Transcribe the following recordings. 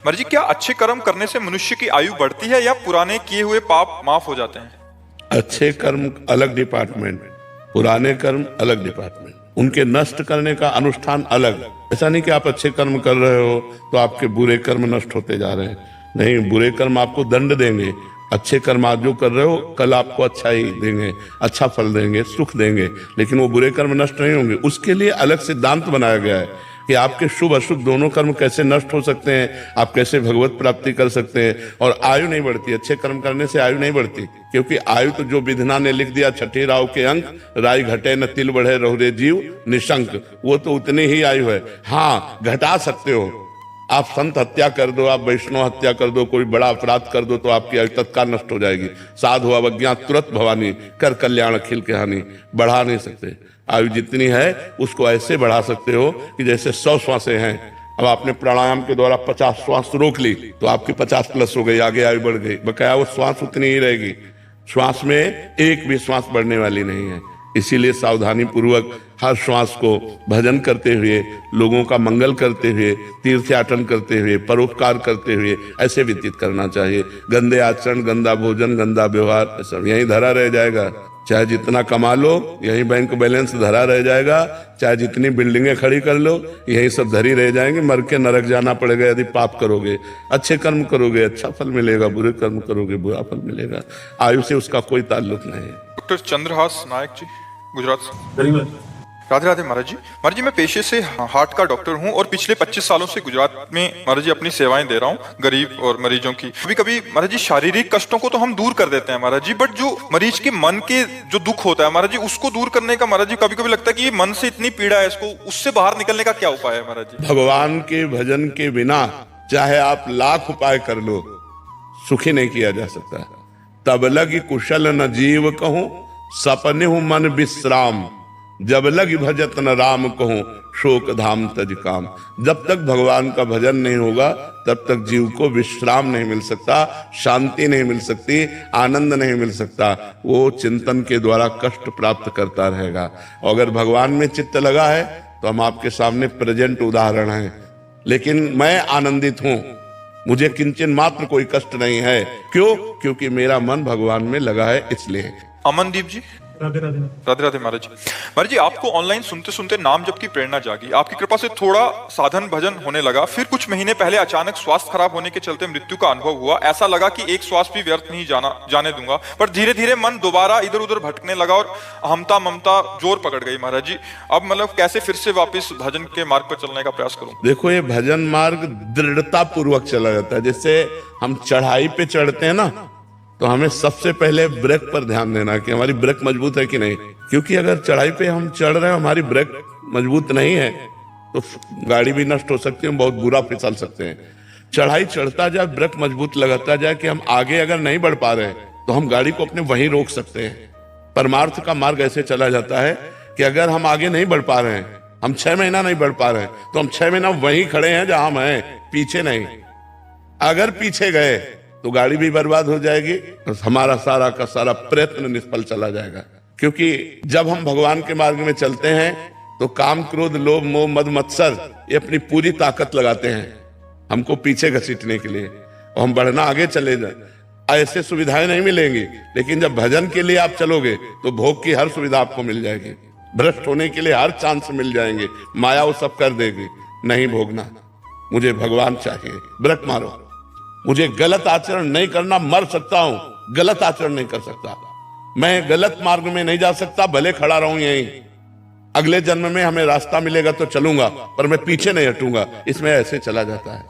मर्जी, क्या अच्छे कर्म करने से मनुष्य की आयु बढ़ती है या पुराने किए हुए पाप माफ हो जाते हैं? अच्छे कर्म अलग डिपार्टमेंट, पुराने कर्म अलग डिपार्टमेंट। उनके नष्ट करने का अनुष्ठान अलग। ऐसा नहीं कि आप अच्छे कर्म कर रहे हो तो आपके बुरे कर्म नष्ट होते जा रहे हैं। नहीं, बुरे कर्म आपको दंड देंगे। अच्छे कर्म आज जो कर रहे हो कल आपको अच्छा ही देंगे, अच्छा फल देंगे, सुख देंगे, लेकिन वो बुरे कर्म नष्ट नहीं होंगे। उसके लिए अलग सिद्धांत बनाया गया है कि आपके शुभ अशुभ दोनों कर्म कैसे नष्ट हो सकते हैं, आप कैसे भगवत प्राप्ति कर सकते हैं। और आयु नहीं बढ़ती, अच्छे कर्म करने से आयु नहीं बढ़ती, क्योंकि आयु तो जो विधना ने लिख दिया, छठी राव के अंक, राय घटे न तिल बढ़े रहुरे जीव निशंक, वो तो उतनी ही आयु है। हाँ, घटा सकते हो। आप संत हत्या कर दो, आप वैष्णव हत्या कर दो, कोई बड़ा अपराध कर दो तो आपकी आयु तत्काल नष्ट हो जाएगी। साधु अवज्ञा तुरंत भवानी, कर कल्याण अखिल के हानि। बढ़ा नहीं सकते। आयु जितनी है उसको ऐसे बढ़ा सकते हो कि जैसे 100 श्वासें हैं। अब आपने प्राणायाम के द्वारा 50 श्वास रोक ली तो आपकी 50 प्लस हो गई, आगे आयु बढ़ गई। बकाया वो श्वास उतनी ही रहेगी। श्वास में एक भी श्वास बढ़ने वाली नहीं है। इसीलिए सावधानी पूर्वक हर श्वास को भजन करते हुए, लोगों का मंगल करते हुए, तीर्थयाटन करते हुए, परोपकार करते हुए ऐसे व्यतीत करना चाहिए। गंदे आचरण, गंदा भोजन, गंदा व्यवहार सब यहीं धरा रह जाएगा। चाहे जितना कमा लो यही बैंक बैलेंस धरा रह जाएगा, चाहे जितनी बिल्डिंगें खड़ी कर लो यही सब धरी रह जाएंगे। मर के नरक जाना पड़ेगा यदि पाप करोगे। अच्छे कर्म करोगे अच्छा फल मिलेगा, बुरे कर्म करोगे बुरा फल मिलेगा। आयु से उसका कोई ताल्लुक नहीं है। डॉक्टर चंद्रहास नायक जी, गुजरात से। राधे राधे महाराज जी। महाराज जी, मैं पेशे से हार्ट का डॉक्टर हूं और पिछले 25 सालों से गुजरात में महाराज जी अपनी सेवाएं दे रहा हूं गरीब और मरीजों की। कभी कभी महाराज जी शारीरिक कष्टों को तो हम दूर कर देते हैं महाराज जी, बट जो मरीज के मन के जो दुख होता है महाराज जी, उसको दूर करने का महाराज जी कभी कभी लगता है कि ये मन से इतनी पीड़ा है, इसको उससे बाहर निकलने का क्या उपाय है महाराज जी? भगवान के भजन के बिना चाहे आप लाख उपाय कर लो, सुखी नहीं किया जा सकता। तब लगी कुशल न जीव कहूं, सपने हूं मन विश्राम। जब लगी भजत न राम कहूं, शोक धाम तज काम। जब तक भगवान का भजन नहीं होगा तब तक जीव को विश्राम नहीं मिल सकता, शांति नहीं मिल सकती, आनंद नहीं मिल सकता। वो चिंतन के द्वारा कष्ट प्राप्त करता रहेगा। और अगर भगवान में चित्त लगा है तो हम आपके सामने प्रेजेंट उदाहरण हैं। लेकिन मैं आनंदित हूं, मुझे किंचन मात्र कोई कष्ट नहीं है। क्यों? क्योंकि मेरा मन भगवान में लगा है, इसलिए। अमनदीप जी, राधे राधे। राधे राधे महाराज जी। महाराज जी, आपको ऑनलाइन सुनते सुनते नाम जप की प्रेरणा जागी। आपकी कृपा से थोड़ा साधन भजन होने लगा। फिर कुछ महीने पहले अचानक स्वास्थ्य खराब होने के चलते मृत्यु का अनुभव हुआ। ऐसा लगा कि एक श्वास भी व्यर्थ नहीं जाने दूंगा। पर धीरे धीरे मन दोबारा इधर उधर भटकने लगा और अहमता ममता जोर पकड़ गई महाराज जी। अब मतलब कैसे फिर से वापस भजन के मार्ग पर चलने का प्रयास करूं? देखो, ये भजन मार्ग दृढ़ता पूर्वक चला जाता है। जैसे हम चढ़ाई पे चढ़ते हैं ना, तो हमें सबसे पहले ब्रेक पर ध्यान देना कि हमारी ब्रेक मजबूत है कि नहीं। क्योंकि अगर चढ़ाई पे हम चढ़ रहे हैं, हमारी ब्रेक मजबूत नहीं है, तो गाड़ी भी नष्ट हो सकती है, हम बहुत बुरा फिसल सकते हैं। चढ़ाई चढ़ता जाए, ब्रेक मजबूत लगाता जाए कि हम आगे अगर नहीं बढ़ पा रहे हैं तो हम गाड़ी को अपने वहीं रोक सकते हैं। परमार्थ का मार्ग ऐसे चला जाता है कि अगर हम आगे नहीं बढ़ पा रहे हैं, हम 6 महीना नहीं बढ़ पा रहे हैं, तो हम 6 महीना वहीं खड़े हैं जहां हम हैं, पीछे नहीं। अगर पीछे गए तो गाड़ी भी बर्बाद हो जाएगी और हमारा सारा का सारा प्रयत्न निष्फल चला जाएगा। क्योंकि जब हम भगवान के मार्ग में चलते हैं तो काम, क्रोध, लोभ, मोह, मद, मत्सर ये अपनी पूरी ताकत लगाते हैं हमको पीछे घसीटने के लिए, और हम बढ़ना आगे चले जाए। ऐसे सुविधाएं नहीं मिलेंगी। लेकिन जब भजन के लिए आप चलोगे तो भोग की हर सुविधा आपको मिल जाएगी, भ्रष्ट होने के लिए हर चांस मिल जाएंगे। माया वो सब कर देगी। नहीं भोगना, मुझे भगवान चाहिए, ब्रेक मारो। मुझे गलत आचरण नहीं करना, मर सकता हूं, गलत आचरण नहीं कर सकता। मैं गलत मार्ग में नहीं जा सकता, भले खड़ा रहूं यहीं। अगले जन्म में हमें रास्ता मिलेगा तो चलूंगा, पर मैं पीछे नहीं हटूंगा। इसमें ऐसे चला जाता है।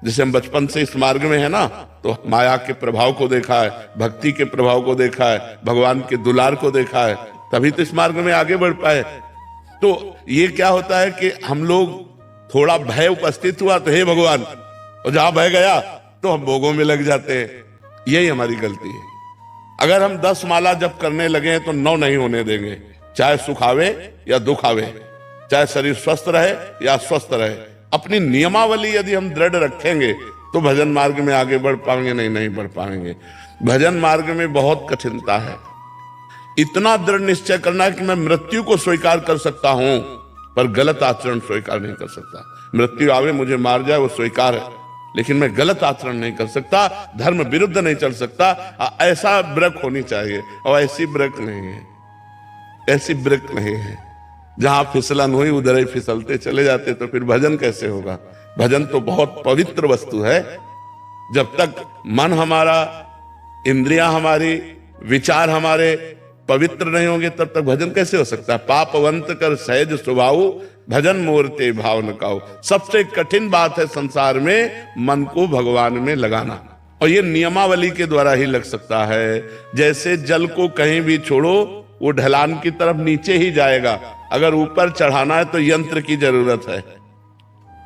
जैसे हम बचपन से इस मार्ग में है ना, तो माया के प्रभाव को देखा है, भक्ति के प्रभाव को देखा है, भगवान के दुलार को देखा है, तभी तो इस मार्ग में आगे बढ़ पाए। तो ये क्या होता है कि हम लोग थोड़ा भय उपस्थित हुआ तो हे भगवान, और जहां भय गया तो हम भोगों में लग जाते हैं। यही हमारी गलती है। अगर हम 10 माला जप करने लगे हैं तो 9 नहीं होने देंगे। चाहे सुख आवे या दुख आवे, चाहे शरीर स्वस्थ रहे या अस्वस्थ रहे, अपनी नियमावली यदि हम दृढ़ रखेंगे तो भजन मार्ग में आगे बढ़ पाएंगे। नहीं बढ़ पाएंगे। भजन मार्ग में बहुत कठिनता है। इतना दृढ़ निश्चय करना है कि मैं मृत्यु को स्वीकार कर सकता हूं, पर गलत आचरण स्वीकार नहीं कर सकता। मृत्यु आवे, मुझे मार जाए, वो स्वीकार है, लेकिन मैं गलत आचरण नहीं कर सकता, धर्म विरुद्ध नहीं चल सकता। ऐसा ब्रेक होनी चाहिए, और ऐसी ब्रेक नहीं है, ऐसी ब्रेक नहीं है। जहां फिसलन हुई उधर ही फिसलते चले जाते, तो फिर भजन कैसे होगा? भजन तो बहुत पवित्र वस्तु है। जब तक मन हमारा, इंद्रियां हमारी, विचार हमारे पवित्र नहीं होंगे, तब तक भजन कैसे हो सकता है? पापवंत कर सहज स्वभाव, भजन मूर्ते भाव न काऊ। सबसे कठिन बात है संसार में मन को भगवान में लगाना, और ये नियमावली के द्वारा ही लग सकता है। जैसे जल को कहीं भी छोड़ो वो ढलान की तरफ नीचे ही जाएगा, अगर ऊपर चढ़ाना है तो यंत्र की जरूरत है,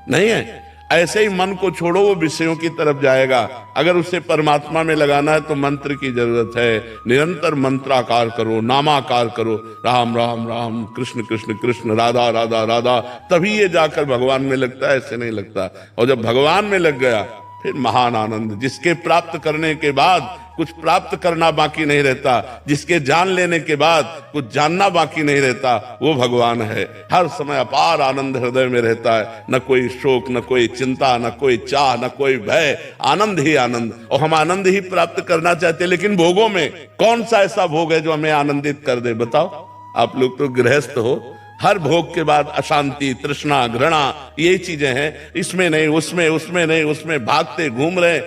नहीं है? ऐसे ही मन को छोड़ो वो विषयों की तरफ जाएगा, अगर उसे परमात्मा में लगाना है तो मंत्र की जरूरत है। निरंतर मंत्राकार करो, नामाकार करो, राम राम राम, कृष्ण कृष्ण कृष्ण, राधा राधा राधा, तभी ये जाकर भगवान में लगता है, ऐसे नहीं लगता। और जब भगवान में लग गया फिर महान आनंद, जिसके प्राप्त करने के बाद कुछ प्राप्त करना बाकी नहीं रहता, जिसके जान लेने के बाद कुछ जानना बाकी नहीं रहता, वो भगवान है। हर समय अपार आनंद हृदय में रहता है, न कोई शोक, न कोई चिंता, न कोई चाह, न कोई भय, आनंद ही आनंद। और हम आनंद ही प्राप्त करना चाहते हैं, लेकिन भोगों में कौन सा ऐसा भोग है जो हमें आनंदित कर दे? बताओ। आप लोग तो गृहस्थ हो, हर भोग के बाद अशांति, तृष्णा, घृणा, यही चीजें हैं। इसमें नहीं, उसमें, उसमें नहीं, उसमें भागते घूम रहे।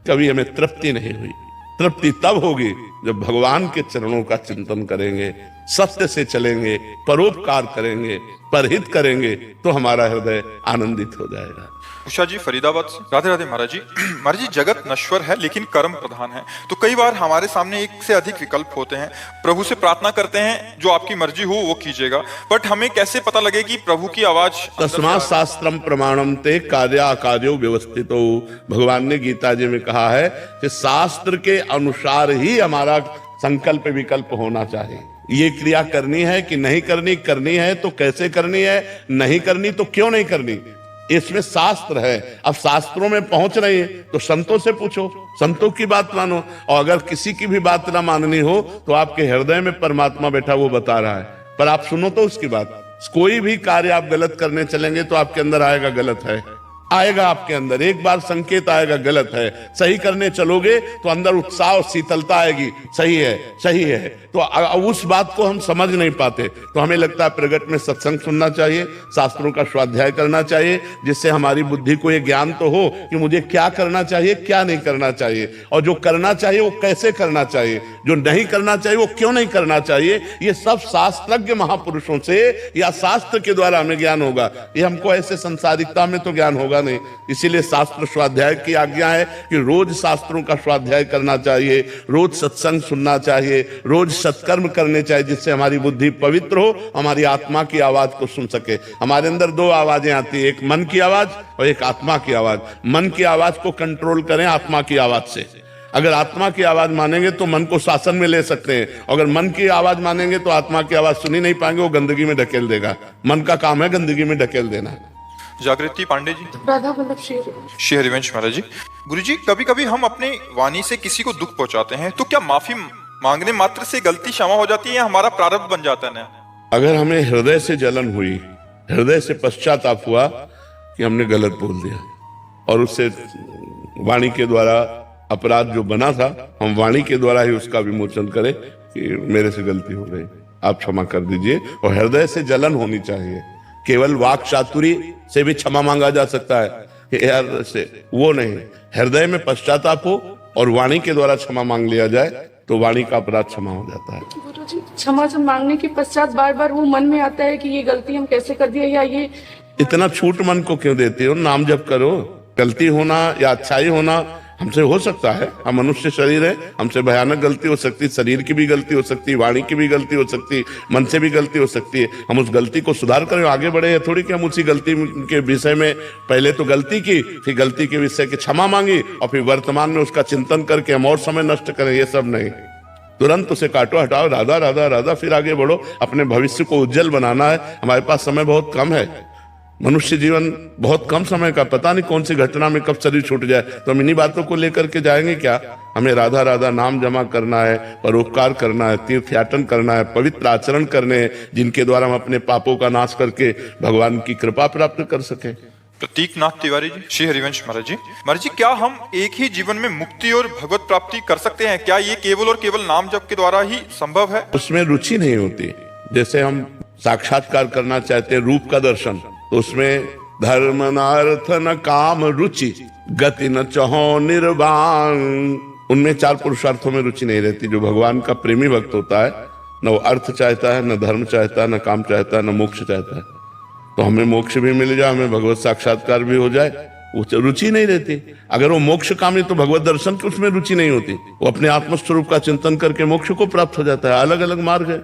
कभी हमें तृप्ति नहीं हुई। तृप्ति तब होगी जब भगवान के चरणों का चिंतन करेंगे, सत्य से चलेंगे, परोपकार करेंगे, परहित करेंगे, तो हमारा हृदय आनंदित हो जाएगा। उषा जी फरीदाबाद से। राधे राधे महाराज जी। महाराज जी, जगत नश्वर है लेकिन कर्म प्रधान है, तो कई बार हमारे सामने एक से अधिक विकल्प होते हैं। प्रभु से प्रार्थना करते हैं जो आपकी मर्जी हो वो कीजिएगा, बट हमें कैसे पता लगे कि प्रभु की आवाज? तस्मात् शास्त्रम प्रमाणम ते कार्याकार्यो व्यवस्थितो। भगवान ने गीता जी में कहा है कि शास्त्र के अनुसार ही हमारा संकल्प विकल्प होना चाहिए। ये क्रिया करनी है कि नहीं करनी, करनी है तो कैसे करनी है, नहीं करनी तो क्यों नहीं करनी, इसमें शास्त्र है। अब शास्त्रों में पहुंच रही है तो संतों से पूछो, संतों की बात मानो। और अगर किसी की भी बात ना माननी हो तो आपके हृदय में परमात्मा बैठा, वो बता रहा है, पर आप सुनो तो उसकी बात। कोई भी कार्य आप गलत करने चलेंगे तो आपके अंदर आएगा गलत है, आएगा आपके अंदर एक बार संकेत आएगा गलत है। सही करने चलोगे तो अंदर उत्साह और शीतलता आएगी, सही है, सही है। तो उस बात को हम समझ नहीं पाते, तो हमें लगता है प्रगट में सत्संग सुनना चाहिए, शास्त्रों का स्वाध्याय करना चाहिए, जिससे हमारी बुद्धि को ये ज्ञान तो हो कि मुझे क्या करना चाहिए, क्या नहीं करना चाहिए, और जो करना चाहिए वो कैसे करना चाहिए, जो नहीं करना चाहिए वो क्यों नहीं करना चाहिए। ये सब शास्त्रज्ञ महापुरुषों से या शास्त्र के द्वारा हमें ज्ञान होगा। ये हमको ऐसे संसारिकता में तो ज्ञान होगा नहीं। इसीलिए शास्त्र स्वाध्याय की आज्ञा है कि रोज शास्त्रों का स्वाध्याय करना चाहिए, रोज सत्संग सुनना चाहिए, रोज सत्कर्म करने चाहिए, जिससे हमारी बुद्धि पवित्र हो, हमारी आत्मा की आवाज को सुन सके। हमारे अंदर दो आवाजें आती है, एक मन की आवाज और एक आत्मा की आवाज। मन की आवाज को कंट्रोल करें आत्मा की आवाज से। अगर आत्मा की आवाज मानेंगे तो मन को शासन में ले सकते हैं, अगर मन की आवाज मानेंगे तो आत्मा की आवाज सुनी नहीं पाएंगे, वो गंदगी में ढकेल देगा। मन का काम है गंदगी में ढकेल देना। जागृति पांडे जी। राधा वल्लभ श्री हरिवंश महाराज जी। गुरु जी, कभी कभी हम अपने वाणी से किसी को दुख पहुंचाते हैं, तो क्या माफी मांगने मात्र से गलती क्षमा हो जाती है या हमारा प्रारब्ध बन जाता है ना? अगर हमें हृदय से जलन हुई, हृदय से पश्चाताप हुआ कि हमने गलत बोल दिया, और उससे वाणी के द्वारा अपराध जो बना था, हम वाणी के द्वारा ही उसका विमोचन करें कि मेरे से गलती हो गई, आप क्षमा कर दीजिए। और हृदय से जलन होनी चाहिए। केवल वाक चातुरी से भी क्षमा मांगा जा सकता है कि यार से, वो नहीं। हृदय में पश्चाताप हो और वाणी के द्वारा क्षमा मांग लिया जाए तो वाणी का अपराध क्षमा हो जाता है। गुरुजी, क्षमा मांगने के पश्चात बार बार वो मन में आता है कि ये गलती हम कैसे कर दिया, या ये इतना छूट मन को क्यों देते हो? नाम जप करो। गलती होना या अच्छाई होना हमसे हो सकता है, हम मनुष्य शरीर है, हमसे भयानक गलती हो सकती है, शरीर की भी गलती हो सकती है, वाणी की भी गलती हो सकती है, मन से भी गलती हो सकती है। हम उस गलती को सुधार करें, आगे बढ़े। या थोड़ी कि हम उसी गलती के विषय में पहले तो गलती की, फिर गलती के विषय की क्षमा मांगी और फिर वर्तमान में उसका चिंतन करके हम और समय नष्ट करें, ये सब नहीं। तुरंत उसे काटो, हटाओ, राधा राधा राधा, फिर आगे बढ़ो। अपने भविष्य को उज्जवल बनाना है। हमारे पास समय बहुत कम है, मनुष्य जीवन बहुत कम समय का, पता नहीं कौन सी घटना में कब शरीर छूट जाए, तो हम इन्हीं बातों को लेकर के जाएंगे क्या? हमें राधा राधा नाम जमा करना है, परोपकार करना है, तीर्थयाटन करना है, पवित्र आचरण करने हैं, जिनके द्वारा हम अपने पापों का नाश करके भगवान की कृपा प्राप्त कर सकें। प्रतीक नाथ तिवारी जी, श्री हरिवंश महाराज जी क्या हम एक ही जीवन में मुक्ति और भगवत प्राप्ति कर सकते हैं? क्या ये केवल और केवल नाम जप के द्वारा ही संभव है? उसमें रुचि नहीं होती। जैसे हम साक्षात्कार करना चाहते हैं रूप का दर्शन, तो उसमें धर्म न अर्थ न काम रुचि गति न चहो निर्वाण, उनमें 4 पुरुषार्थों में रुचि नहीं रहती। जो भगवान का प्रेमी भक्त होता है, न वो अर्थ चाहता है, न धर्म चाहता है, न काम चाहता है, न मोक्ष चाहता है। तो हमें मोक्ष भी मिल जाए, हमें भगवत साक्षात्कार भी हो जाए, वो रुचि नहीं रहती। अगर वो मोक्ष कामी तो भगवत दर्शन की उसमें रुचि नहीं होती। वो अपने आत्मस्वरूप का चिंतन करके मोक्ष को प्राप्त हो जाता है। अलग अलग मार्ग है।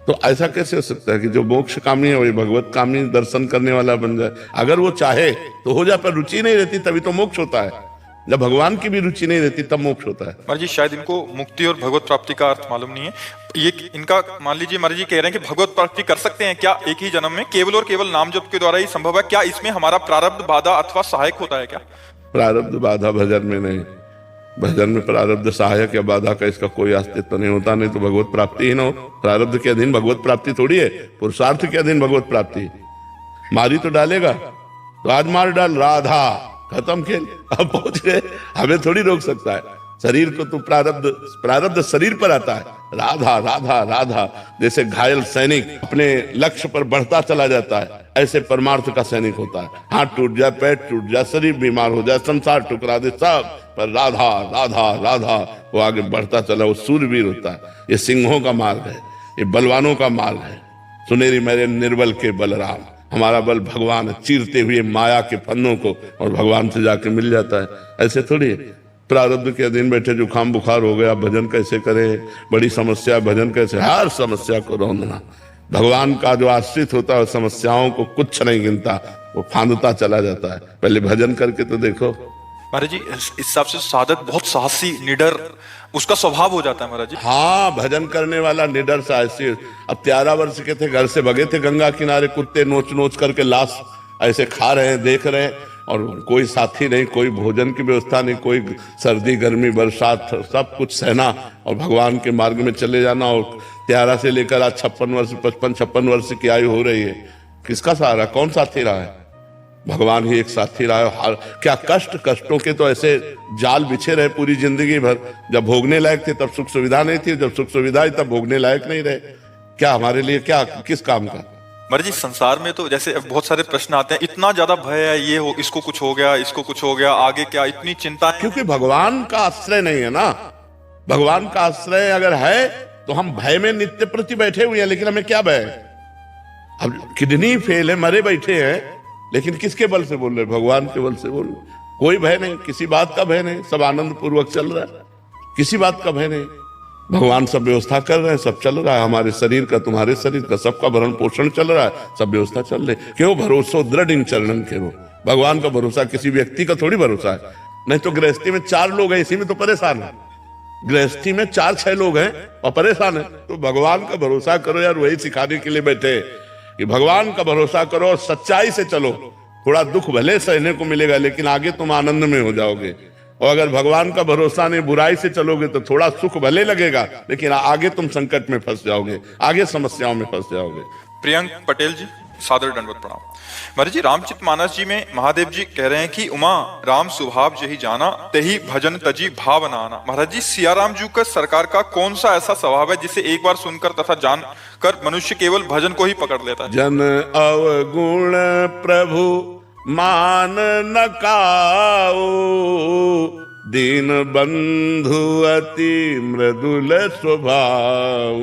तो ऐसा कैसे हो सकता है कि जो मोक्ष कामी है वही भगवत कामी दर्शन करने वाला बन जाए? अगर वो चाहे तो हो जाए, पर रुचि नहीं रहती तभी तो मोक्ष होता है। जब भगवान की भी रुचि नहीं रहती तब मोक्ष होता है। महाराज जी शायद इनको मुक्ति और भगवत प्राप्ति का अर्थ मालूम नहीं है। ये इनका मान लीजिए महाराज जी कह रहे हैं कि भगवत प्राप्ति कर सकते हैं क्या एक ही जन्म में, केवल और केवल नाम जप के द्वारा ही संभव है? क्या इसमें हमारा प्रारब्ध बाधा अथवा सहायक होता है क्या? प्रारब्ध बाधा भजन में नहीं। भजन में प्रारब्ध सहायक या बाधा का इसका कोई अस्तित्व नहीं होता, नहीं तो भगवत प्राप्ति ही ना हो। प्रारब्ध के अधीन भगवत प्राप्ति थोड़ी है, पुरुषार्थ के अधीन भगवत प्राप्ति। मारी तो डालेगा, तो आज मार डाल, राधा, खत्म खेल, अब पहुंच गए। हमें थोड़ी रोक सकता है। शरीर को तो प्रारब्ध शरीर पर आता है। राधा राधा राधा, जैसे घायल सैनिक अपने लक्ष्य पर बढ़ता चला जाता है, ऐसे परमार्थ का सैनिक होता है। हाथ टूट जाए, पैर टूट जाए, शरीर बीमार हो जाए, संसार टुकरा दे, सब पर राधा राधा राधा वो आगे बढ़ता चला। वो सूरवीर होता है। ये सिंहों का मार्ग है, ये बलवानों का मार्ग है। सुनेरी मेरे निर्बल के बलराम, हमारा बल भगवान है। चीरते हुए माया के फन्नों को और भगवान से जाके मिल जाता है। ऐसे थोड़ी है। प्रारब्ध के अधीन बैठे जुकाम बुखार हो गया, भजन कैसे करें, बड़ी समस्या, भजन कैसे? हर समस्या को रौंदना। भगवान का जो आश्रित होता है समस्याओं को कुछ नहीं गिनता, वो फांदता चला जाता है। पहले भजन करके तो देखो। महाराज जी इस हिसाब से साधक बहुत साहसी निडर उसका स्वभाव हो जाता है महाराज जी। हाँ, भजन करने वाला निडर साहसी। अब 13 वर्ष के थे, घर से भगे थे गंगा किनारे, कुत्ते नोच नोच करके लाश ऐसे खा रहे हैं, देख रहे हैं, और कोई साथी नहीं, कोई भोजन की व्यवस्था नहीं, कोई सर्दी गर्मी बरसात सब कुछ सहना और भगवान के मार्ग में चले जाना। और 13 से लेकर आज 56 वर्ष 55-56 वर्ष की आयु हो रही है। किसका सहारा, कौन साथी रहा है? भगवान ही एक साथी रहा है। क्या कष्टों के तो ऐसे जाल बिछे रहे पूरी जिंदगी भर। जब भोगने लायक थे तब सुख सुविधा नहीं थी, जब सुख सुविधा आई तब भोगने लायक नहीं रहे। क्या हमारे लिए क्या, किस काम का? महाराज जी संसार में तो जैसे बहुत सारे प्रश्न आते हैं, इतना ज्यादा भय है, ये हो, इसको कुछ हो गया, इसको कुछ हो गया, आगे क्या, इतनी चिंता है। क्योंकि भगवान का आश्रय नहीं है ना। भगवान का आश्रय अगर है तो हम भय में नित्य प्रति बैठे हुए हैं, लेकिन हमें क्या भय है? अब किडनी फेल है, मरे बैठे हैं, लेकिन किसके बल से बोल रहे? भगवान के बल से बोल रहे। कोई भय नहीं, किसी बात का भय नहीं, सब आनंद पूर्वक चल रहा है, किसी बात का भय नहीं। भगवान सब व्यवस्था कर रहे हैं, सब चल रहा है। हमारे शरीर का, तुम्हारे शरीर का, सबका भरण पोषण चल रहा है, सब व्यवस्था चल रही। क्यों? भरोसो दृढ़ इन चरणन के हो। भगवान का भरोसा किसी व्यक्ति का थोड़ी भरोसा है। नहीं तो गृहस्थी में 4 लोग हैं, इसी में तो परेशान है। गृहस्थी में 4-6 लोग हैं और परेशान है। तो भगवान का भरोसा करो यार, वही सिखाने के लिए बैठे कि भगवान का भरोसा करो और सच्चाई से चलो। थोड़ा दुख भले सहने को मिलेगा, लेकिन आगे तुम आनंद में हो जाओगे। और अगर भगवान का भरोसा नहीं, बुराई से चलोगे तो थोड़ा सुख भले लगेगा, लेकिन आगे तुम संकट में फंस जाओगे, आगे समस्याओं में फंस जाओगे। प्रियंक पटेल जी, सादर दंडवत प्रणाम। महाराज जी रामचरितमानस जी में महादेव जी कह रहे हैं कि उमा राम स्वभाव जही जाना, तेही भजन तजी भावना आना। महाराज जी सियाराम जी का सरकार का कौन सा ऐसा स्वभाव है जिसे एक बार सुनकर तथा जानकर मनुष्य केवल भजन को ही पकड़ लेता है? जन अवगुण प्रभु मान न काओ, दीन बंधु अति मृदुल स्वभाव,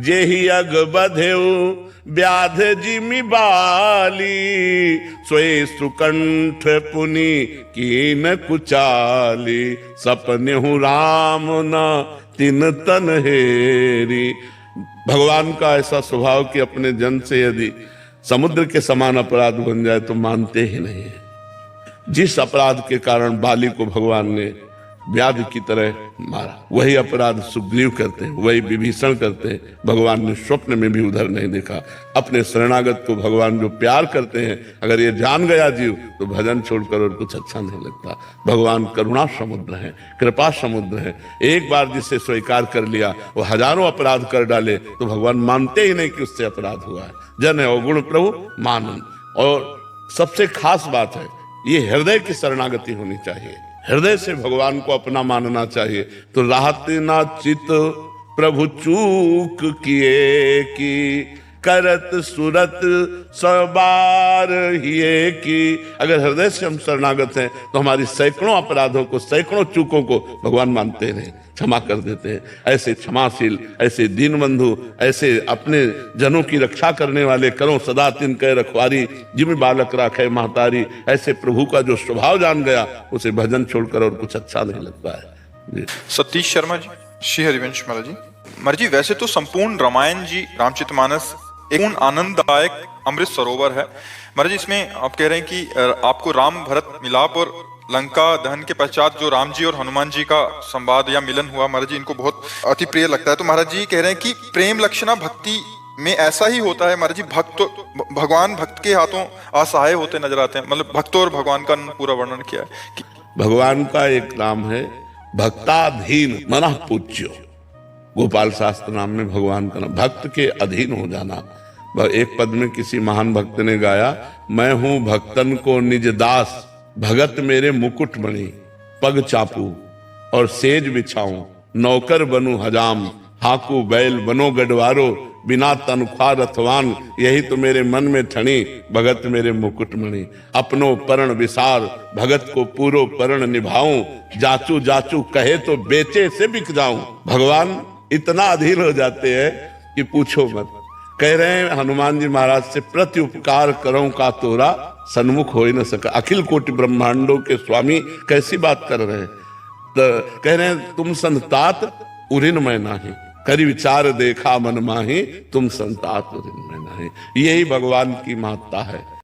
जेहि अग बधेउ व्याध जिमि बाली, सोई सुकंठ पुनि कीन कुचाली, सपनेहु राम न तिन तन हेरी। भगवान का ऐसा स्वभाव कि अपने जन से यदि समुद्र के समान अपराध बन जाए तो मानते ही नहीं है। जिस अपराध के कारण बाली को भगवान ने व्याध की तरह मारा, वही अपराध सुग्रीव करते हैं, वही विभीषण करते हैं। भगवान ने स्वप्न में भी उधर नहीं देखा। अपने शरणागत को भगवान जो प्यार करते हैं, अगर ये जान गया जीव तो भजन छोड़कर और कुछ अच्छा नहीं लगता। भगवान करुणा समुद्र है, कृपा समुद्र है। एक बार जिसे स्वीकार कर लिया वो हजारों अपराध कर डाले तो भगवान मानते ही नहीं कि उससे अपराध हुआ है। जन है अवगुण प्रभु मानन। और सबसे खास बात है, ये हृदय की शरणागति होनी चाहिए, हृदय से भगवान को अपना मानना चाहिए। तो राहत ना चित प्रभु चूक किए की, करत सुरत सबार हिए की। अगर हृदय से हम शरणागत हैं तो हमारी सैकड़ों अपराधों को, सैकड़ों चूकों को भगवान मानते रहे, क्षमा कर देते हैं। ऐसे क्षमाशील, ऐसे दीनबंधु, ऐसे अपने जनों की रक्षा करने वाले, करो सदा तिन कह रखवारी, जिम बालक राखे महतारी, ऐसे प्रभु का जो स्वभाव जान गया, उसे भजन छोड़कर और कुछ अच्छा नहीं लगता है। सतीश शर्मा जी, श्री हरिवंश महाराज जी। महाराज जी, वैसे तो संपूर्ण रामायण जी, रामचरितमानस एक पूर्ण आनंददायक अमृत सरोवर है। महाराज जी, इसमें आप कह रहे हैं कि आपको राम भरत मिलाप और लंका दहन के पश्चात जो राम जी और हनुमान जी का संवाद या मिलन हुआ, महाराज जी इनको बहुत अति प्रिय लगता है। तो महाराज जी कह रहे हैं कि प्रेम लक्षणा भक्ति में ऐसा ही होता है महाराज जी, भगवान भक्त के हाथों असहाय होते नजर आते हैं। मतलब भक्तों और भगवान का पूरा वर्णन किया है कि भगवान का एक नाम है भक्ताधीन मनः पूज्यो। गोपाल शास्त्र नाम में भगवान का नाम, भक्त के अधीन हो जाना। एक पद में किसी महान भक्त ने गाया, मैं हूं भक्तन को निज दास, भगत मेरे मुकुट मणि, पग चापू और सेज बिछाऊं, नौकर बनू हजाम, हाकू बैल बनो गढ़वारो, बिना तनख्वाह रथवान, यही तो मेरे मन में ठनी, भगत मेरे मुकुट मणि। अपनो परण विसार, भगत को पूरो परण निभाऊं, जाचू जाचू कहे तो बेचे से बिक जाऊं। भगवान इतना अधीर हो जाते हैं कि पूछो मत। कह रहे हैं हनुमान जी महाराज से, प्रति उपकार करो का तोरा, सन्मुख हो ही न सका। अखिल कोटि ब्रह्मांडों के स्वामी कैसी बात कर रहे हैं। तो कह रहे हैं, तुम संतात उरिन मैं नाही, करी विचार देखा मन माही, तुम संतात उरिन मैं नाही। यही भगवान की महत्ता है।